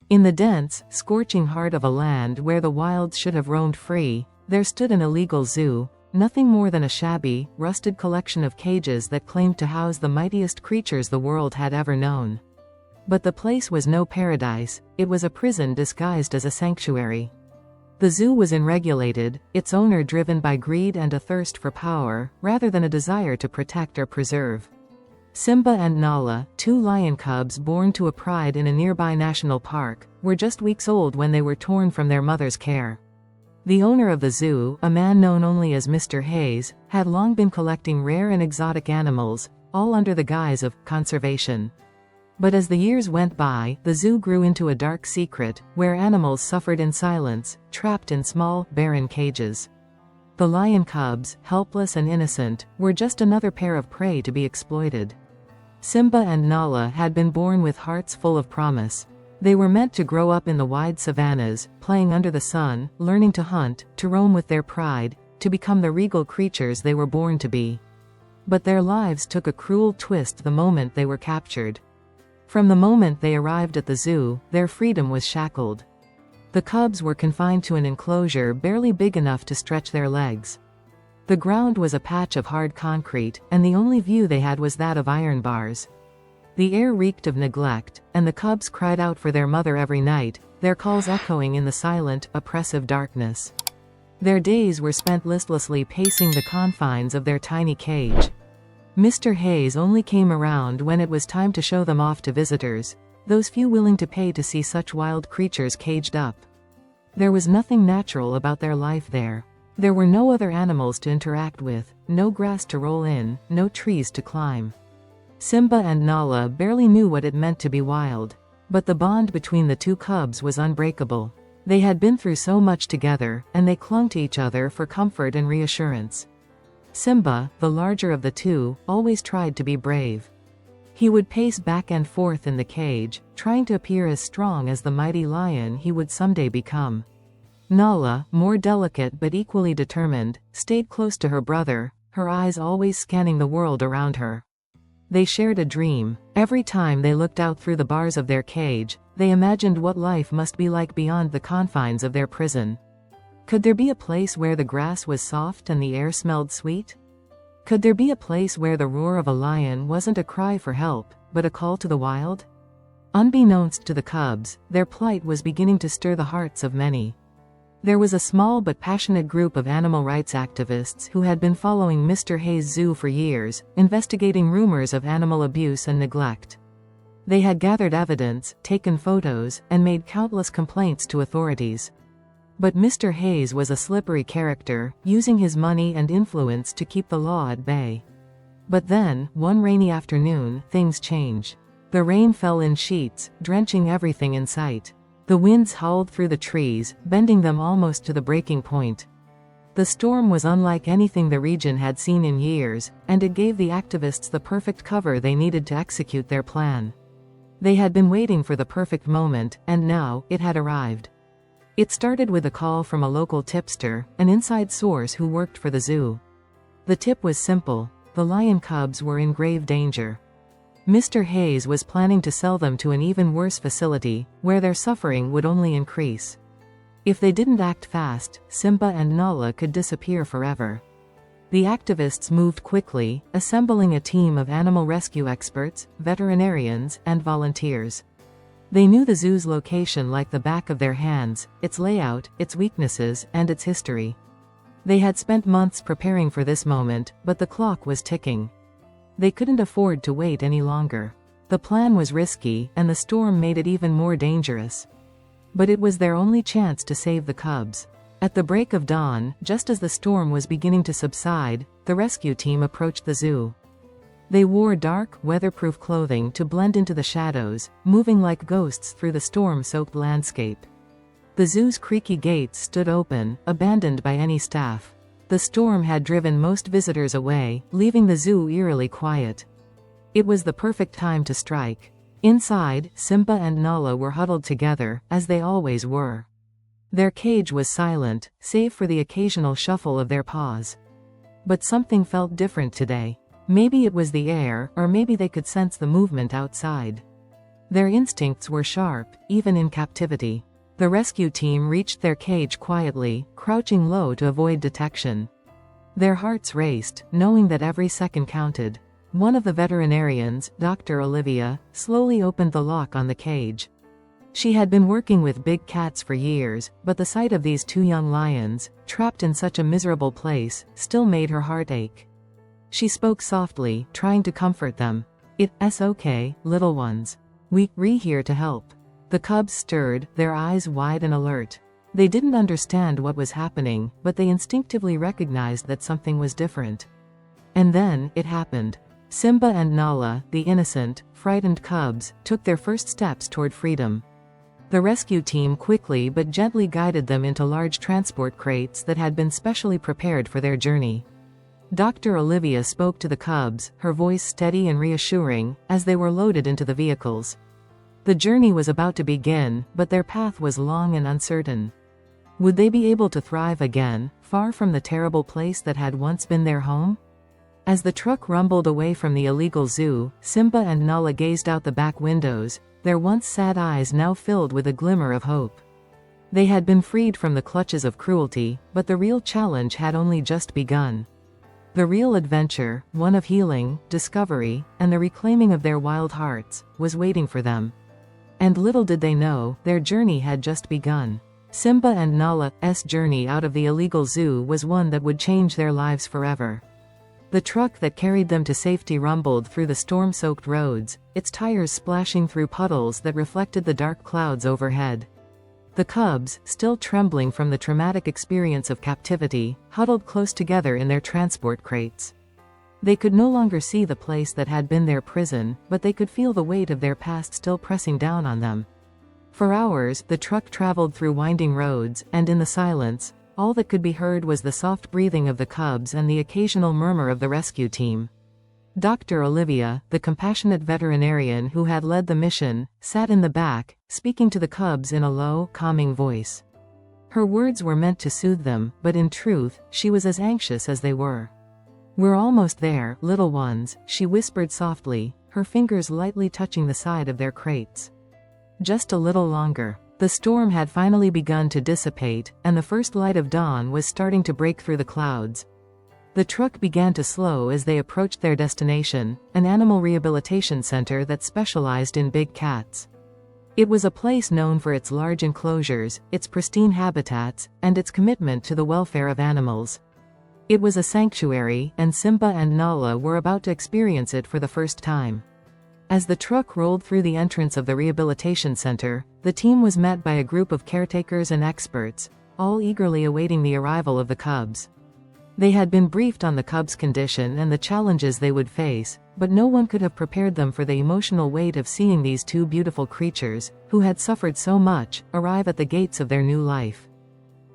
In the dense, scorching heart of a land where the wilds should have roamed free, there stood an illegal zoo, nothing more than a shabby, rusted collection of cages that claimed to house the mightiest creatures the world had ever known. But the place was no paradise, it was a prison disguised as a sanctuary. The zoo was unregulated, its owner driven by greed and a thirst for power, rather than a desire to protect or preserve. Simba and Nala, two lion cubs born to a pride in a nearby national park, were just weeks old when they were torn from their mother's care. The owner of the zoo, a man known only as Mr. Hayes, had long been collecting rare and exotic animals, all under the guise of conservation. But as the years went by, the zoo grew into a dark secret, where animals suffered in silence, trapped in small, barren cages. The lion cubs, helpless and innocent, were just another pair of prey to be exploited. Simba and Nala had been born with hearts full of promise. They were meant to grow up in the wide savannas, playing under the sun, learning to hunt, to roam with their pride, to become the regal creatures they were born to be. But their lives took a cruel twist the moment they were captured. From the moment they arrived at the zoo, their freedom was shackled. The cubs were confined to an enclosure barely big enough to stretch their legs. The ground was a patch of hard concrete, and the only view they had was that of iron bars. The air reeked of neglect, and the cubs cried out for their mother every night, their calls echoing in the silent, oppressive darkness. Their days were spent listlessly pacing the confines of their tiny cage. Mr. Hayes only came around when it was time to show them off to visitors, those few willing to pay to see such wild creatures caged up. There was nothing natural about their life there. There were no other animals to interact with, no grass to roll in, no trees to climb. Simba and Nala barely knew what it meant to be wild. But the bond between the two cubs was unbreakable. They had been through so much together, and they clung to each other for comfort and reassurance. Simba, the larger of the two, always tried to be brave. He would pace back and forth in the cage, trying to appear as strong as the mighty lion he would someday become. Nala, more delicate but equally determined, stayed close to her brother, her eyes always scanning the world around her. They shared a dream. Every time they looked out through the bars of their cage, they imagined what life must be like beyond the confines of their prison. Could there be a place where the grass was soft and the air smelled sweet? Could there be a place where the roar of a lion wasn't a cry for help, but a call to the wild? Unbeknownst to the cubs, their plight was beginning to stir the hearts of many. There was a small but passionate group of animal rights activists who had been following Mr. Hayes' zoo for years, investigating rumors of animal abuse and neglect. They had gathered evidence, taken photos, and made countless complaints to authorities. But Mr. Hayes was a slippery character, using his money and influence to keep the law at bay. But then, one rainy afternoon, things changed. The rain fell in sheets, drenching everything in sight. The winds howled through the trees, bending them almost to the breaking point. The storm was unlike anything the region had seen in years, and it gave the activists the perfect cover they needed to execute their plan. They had been waiting for the perfect moment, and now, it had arrived. It started with a call from a local tipster, an inside source who worked for the zoo. The tip was simple: the lion cubs were in grave danger. Mr. Hayes was planning to sell them to an even worse facility, where their suffering would only increase. If they didn't act fast, Simba and Nala could disappear forever. The activists moved quickly, assembling a team of animal rescue experts, veterinarians, and volunteers. They knew the zoo's location like the back of their hands, its layout, its weaknesses, and its history. They had spent months preparing for this moment, but the clock was ticking. They couldn't afford to wait any longer. The plan was risky, and the storm made it even more dangerous. But it was their only chance to save the cubs. At the break of dawn, just as the storm was beginning to subside, the rescue team approached the zoo. They wore dark, weatherproof clothing to blend into the shadows, moving like ghosts through the storm-soaked landscape. The zoo's creaky gates stood open, abandoned by any staff. The storm had driven most visitors away, leaving the zoo eerily quiet. It was the perfect time to strike. Inside, Simba and Nala were huddled together, as they always were. Their cage was silent, save for the occasional shuffle of their paws. But something felt different today. Maybe it was the air, or maybe they could sense the movement outside. Their instincts were sharp, even in captivity. The rescue team reached their cage quietly, crouching low to avoid detection. Their hearts raced, knowing that every second counted. One of the veterinarians, Dr. Olivia, slowly opened the lock on the cage. She had been working with big cats for years, but the sight of these two young lions, trapped in such a miserable place, still made her heart ache. She spoke softly, trying to comfort them. "It's okay, little ones. We're here to help." The cubs stirred, their eyes wide and alert. They didn't understand what was happening, but they instinctively recognized that something was different. And then, it happened. Simba and Nala, the innocent, frightened cubs, took their first steps toward freedom. The rescue team quickly but gently guided them into large transport crates that had been specially prepared for their journey. Dr. Olivia spoke to the cubs, her voice steady and reassuring, as they were loaded into the vehicles. The journey was about to begin, but their path was long and uncertain. Would they be able to thrive again, far from the terrible place that had once been their home? As the truck rumbled away from the illegal zoo, Simba and Nala gazed out the back windows, their once sad eyes now filled with a glimmer of hope. They had been freed from the clutches of cruelty, but the real challenge had only just begun. The real adventure, one of healing, discovery, and the reclaiming of their wild hearts, was waiting for them. And little did they know, their journey had just begun. Simba and Nala's journey out of the illegal zoo was one that would change their lives forever. The truck that carried them to safety rumbled through the storm-soaked roads, its tires splashing through puddles that reflected the dark clouds overhead. The cubs, still trembling from the traumatic experience of captivity, huddled close together in their transport crates. They could no longer see the place that had been their prison, but they could feel the weight of their past still pressing down on them. For hours, the truck traveled through winding roads, and in the silence, all that could be heard was the soft breathing of the cubs and the occasional murmur of the rescue team. Dr. Olivia, the compassionate veterinarian who had led the mission, sat in the back, speaking to the cubs in a low, calming voice. Her words were meant to soothe them, but in truth, she was as anxious as they were. "We're almost there, little ones," she whispered softly, her fingers lightly touching the side of their crates. Just a little longer. The storm had finally begun to dissipate, and the first light of dawn was starting to break through the clouds. The truck began to slow as they approached their destination, an animal rehabilitation center that specialized in big cats. It was a place known for its large enclosures, its pristine habitats, and its commitment to the welfare of animals. It was a sanctuary, and Simba and Nala were about to experience it for the first time. As the truck rolled through the entrance of the rehabilitation center, the team was met by a group of caretakers and experts, all eagerly awaiting the arrival of the cubs. They had been briefed on the cubs' condition and the challenges they would face, but no one could have prepared them for the emotional weight of seeing these two beautiful creatures, who had suffered so much, arrive at the gates of their new life.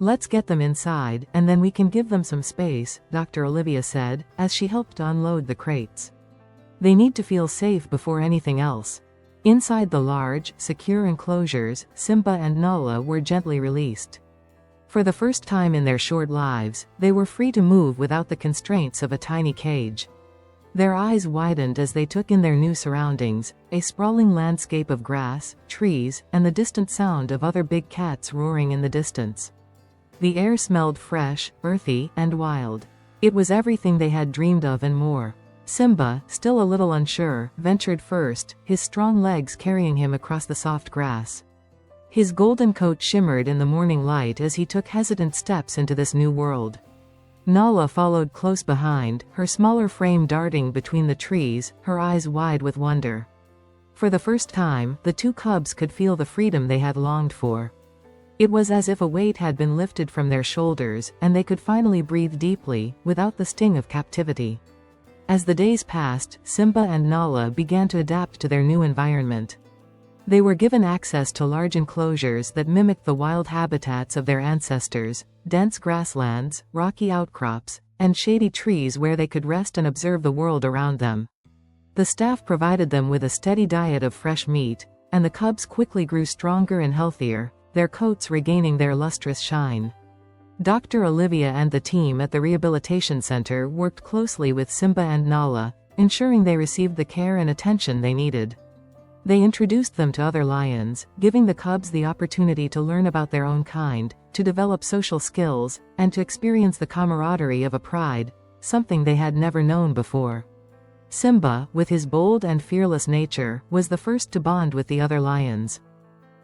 "Let's get them inside, and then we can give them some space," Dr. Olivia said, as she helped unload the crates. "They need to feel safe before anything else." Inside the large, secure enclosures, Simba and Nala were gently released. For the first time in their short lives, they were free to move without the constraints of a tiny cage. Their eyes widened as they took in their new surroundings, a sprawling landscape of grass, trees, and the distant sound of other big cats roaring in the distance. The air smelled fresh, earthy, and wild. It was everything they had dreamed of and more. Simba, still a little unsure, ventured first, his strong legs carrying him across the soft grass. His golden coat shimmered in the morning light as he took hesitant steps into this new world. Nala followed close behind, her smaller frame darting between the trees, her eyes wide with wonder. For the first time, the two cubs could feel the freedom they had longed for. It was as if a weight had been lifted from their shoulders, and they could finally breathe deeply, without the sting of captivity. As the days passed, Simba and Nala began to adapt to their new environment. They were given access to large enclosures that mimicked the wild habitats of their ancestors, dense grasslands, rocky outcrops, and shady trees where they could rest and observe the world around them. The staff provided them with a steady diet of fresh meat, and the cubs quickly grew stronger and healthier, their coats regaining their lustrous shine. Dr. Olivia and the team at the rehabilitation center worked closely with Simba and Nala, ensuring they received the care and attention they needed. They introduced them to other lions, giving the cubs the opportunity to learn about their own kind, to develop social skills, and to experience the camaraderie of a pride, something they had never known before. Simba, with his bold and fearless nature, was the first to bond with the other lions.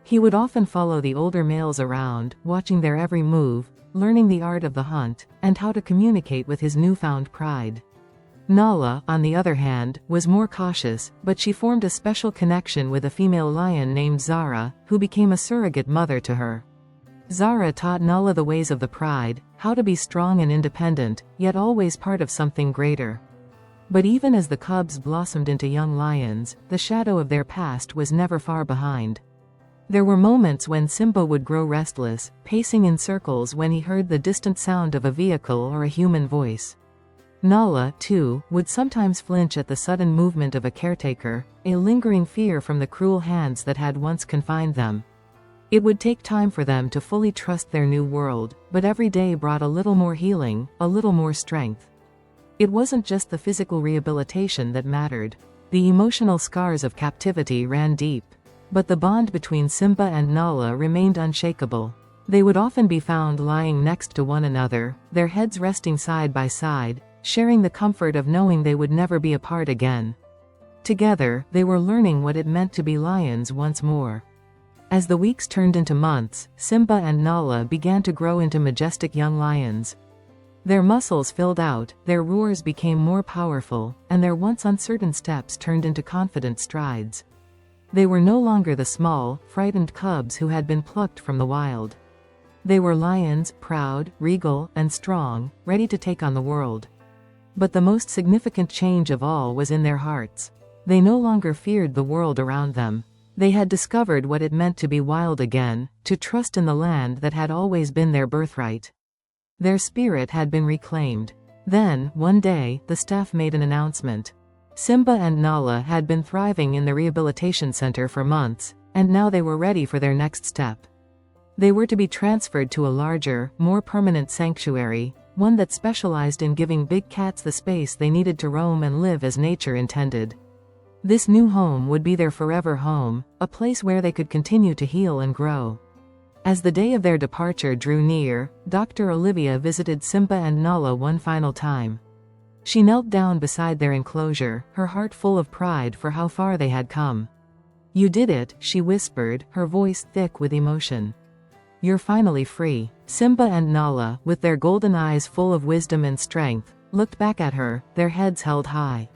He would often follow the older males around, watching their every move, learning the art of the hunt, and how to communicate with his newfound pride. Nala, on the other hand, was more cautious, but she formed a special connection with a female lion named Zara, who became a surrogate mother to her. Zara taught Nala the ways of the pride, how to be strong and independent, yet always part of something greater. But even as the cubs blossomed into young lions, the shadow of their past was never far behind. There were moments when Simba would grow restless, pacing in circles when he heard the distant sound of a vehicle or a human voice. Nala, too, would sometimes flinch at the sudden movement of a caretaker, a lingering fear from the cruel hands that had once confined them. It would take time for them to fully trust their new world, but every day brought a little more healing, a little more strength. It wasn't just the physical rehabilitation that mattered. The emotional scars of captivity ran deep. But the bond between Simba and Nala remained unshakable. They would often be found lying next to one another, their heads resting side by side, sharing the comfort of knowing they would never be apart again. Together, they were learning what it meant to be lions once more. As the weeks turned into months, Simba and Nala began to grow into majestic young lions. Their muscles filled out, their roars became more powerful, and their once uncertain steps turned into confident strides. They were no longer the small, frightened cubs who had been plucked from the wild. They were lions, proud, regal, and strong, ready to take on the world. But the most significant change of all was in their hearts. They no longer feared the world around them. They had discovered what it meant to be wild again, to trust in the land that had always been their birthright. Their spirit had been reclaimed. Then, one day, the staff made an announcement. Simba and Nala had been thriving in the rehabilitation center for months, and now they were ready for their next step. They were to be transferred to a larger, more permanent sanctuary, one that specialized in giving big cats the space they needed to roam and live as nature intended. This new home would be their forever home, a place where they could continue to heal and grow. As the day of their departure drew near, Dr. Olivia visited Simba and Nala one final time. She knelt down beside their enclosure, her heart full of pride for how far they had come. "You did it," she whispered, her voice thick with emotion. "You're finally free." Simba and Nala, with their golden eyes full of wisdom and strength, looked back at her, their heads held high.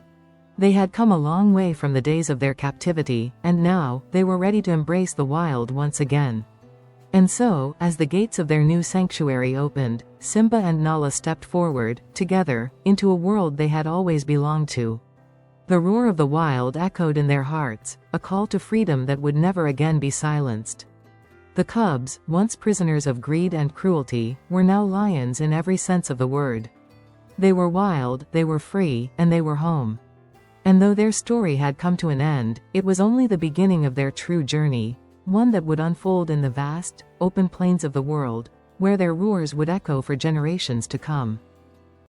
They had come a long way from the days of their captivity, and now, they were ready to embrace the wild once again. And so, as the gates of their new sanctuary opened, Simba and Nala stepped forward, together, into a world they had always belonged to. The roar of the wild echoed in their hearts, a call to freedom that would never again be silenced. The cubs, once prisoners of greed and cruelty, were now lions in every sense of the word. They were wild, they were free, and they were home. And though their story had come to an end, it was only the beginning of their true journey, one that would unfold in the vast, open plains of the world, where their roars would echo for generations to come.